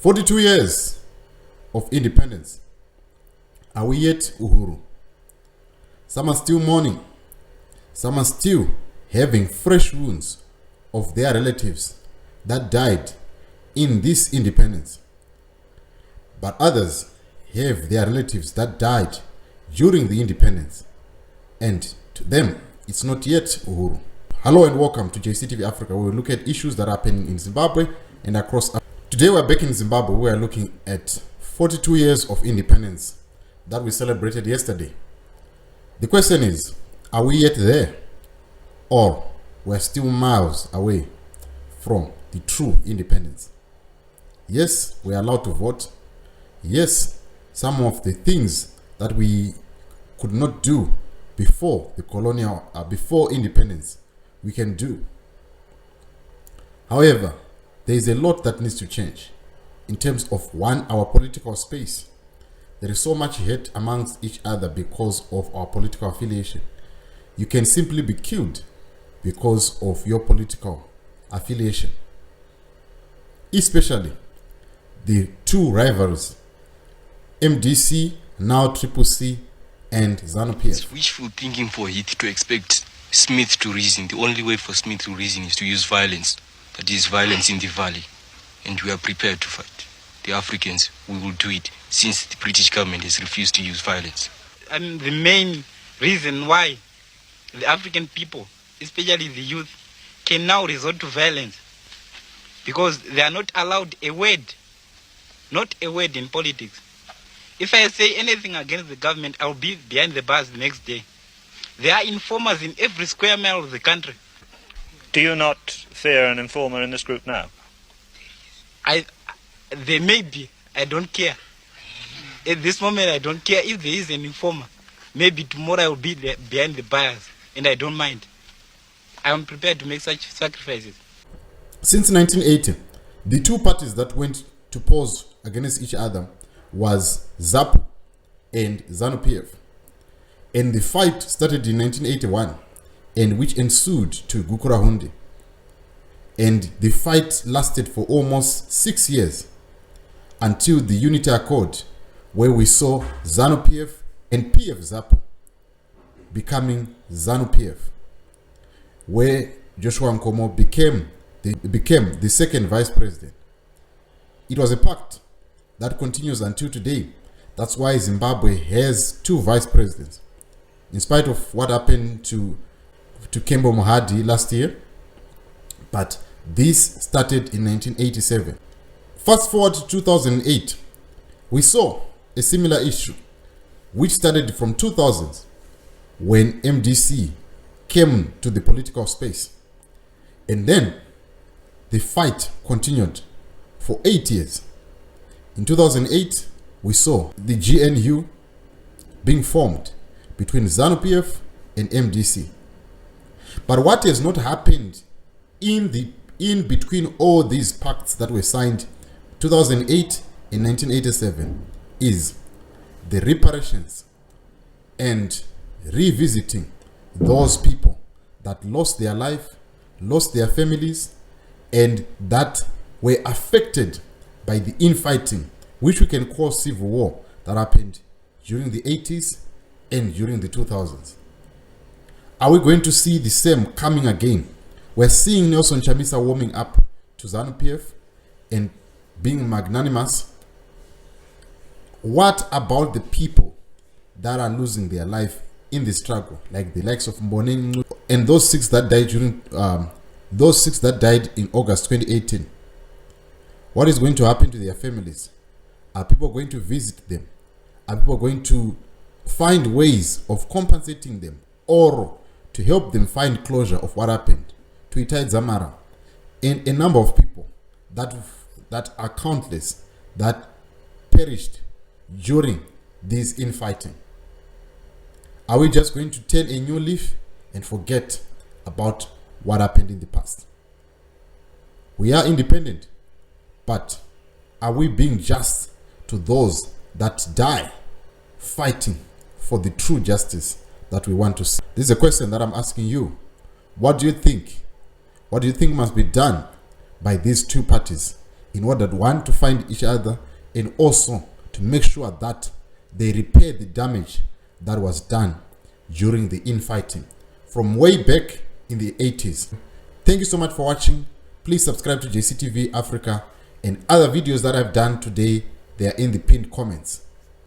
42 years of independence. Are we yet Uhuru? Some are still mourning. Some are still having fresh wounds of their relatives that died in this independence. But others have their relatives that died during the independence. And to them, it's not yet Uhuru. Hello and welcome to JCTV Africa, where we look at issues that happen in Zimbabwe and across Africa. Today we're back in Zimbabwe. We are looking at 42 years of independence that we celebrated yesterday. The question is, are we yet there? Or we're still miles away from the true independence? Yes, we are allowed to vote. Yes, some of the things that we could not do before the before independence, we can do. However, there is a lot that needs to change in terms of our political space. There is so much hate amongst each other because of our political affiliation. You can simply be killed because of your political affiliation. Especially the two rivals, MDC, now CCC, and ZANU-PF. It's wishful thinking for Heath to expect Smith to reason. The only way for Smith to reason is to use violence. That is violence in the valley. And we are prepared to fight. The Africans, we will do it since the British government has refused to use violence. And the main reason why the African people, especially the youth, can now resort to violence, because they are not allowed a word, not a word in politics. If I say anything against the government, I'll be behind the bars the next day. There are informers in every square mile of the country. Do you not fear an informer in this group now? There may be. I don't care. At this moment, I don't care if there is an informer. Maybe tomorrow I will be there behind the bars, and I don't mind. I am prepared to make such sacrifices. Since 1980, the two parties that went to pose against each other was ZAPU and ZANU-PF. And the fight started in 1981, and which ensued to Gukurahundi. And the fight lasted for almost 6 years until the Unity Accord, where we saw ZANU-PF and PF-ZAPU becoming ZANU-PF, where Joshua Nkomo became the second vice president. It was a pact that continues until today. That's why Zimbabwe has two vice presidents. In spite of what happened to Kembo Mohadi last year, but this started in 1987. Fast forward to 2008, we saw a similar issue, which started from 2000s when MDC came to the political space. And then the fight continued for 8 years. In 2008, we saw the GNU being formed between ZANU-PF and MDC. But what has not happened in between all these pacts that were signed 2008 and 1987 is the reparations and revisiting those people that lost their life, lost their families, and that were affected by the infighting, which we can call civil war, that happened during the 80s and during the 2000s. Are we going to see the same coming again? We're seeing Nelson Chamisa warming up to ZANU-PF and being magnanimous. What about the people that are losing their life in the struggle, like the likes of Mboneni and those six that died in August 2018? What is going to happen to their families? Are people going to visit them? Are people going to find ways of compensating them or to help them find closure of what happened to Itai Dzamara and a number of people that are countless that perished during this infighting? Are we just going to turn a new leaf and forget about what happened in the past? We are independent, but are we being just to those that die fighting for the true justice that we want to see? This is a question that I'm asking you. What do you think? What do you think must be done by these two parties in order, one, to find each other, and also to make sure that they repair the damage that was done during the infighting from way back in the 80s. Thank you so much for watching. Please subscribe to JCTV Africa, and other videos that I've done today, they are in the pinned comments.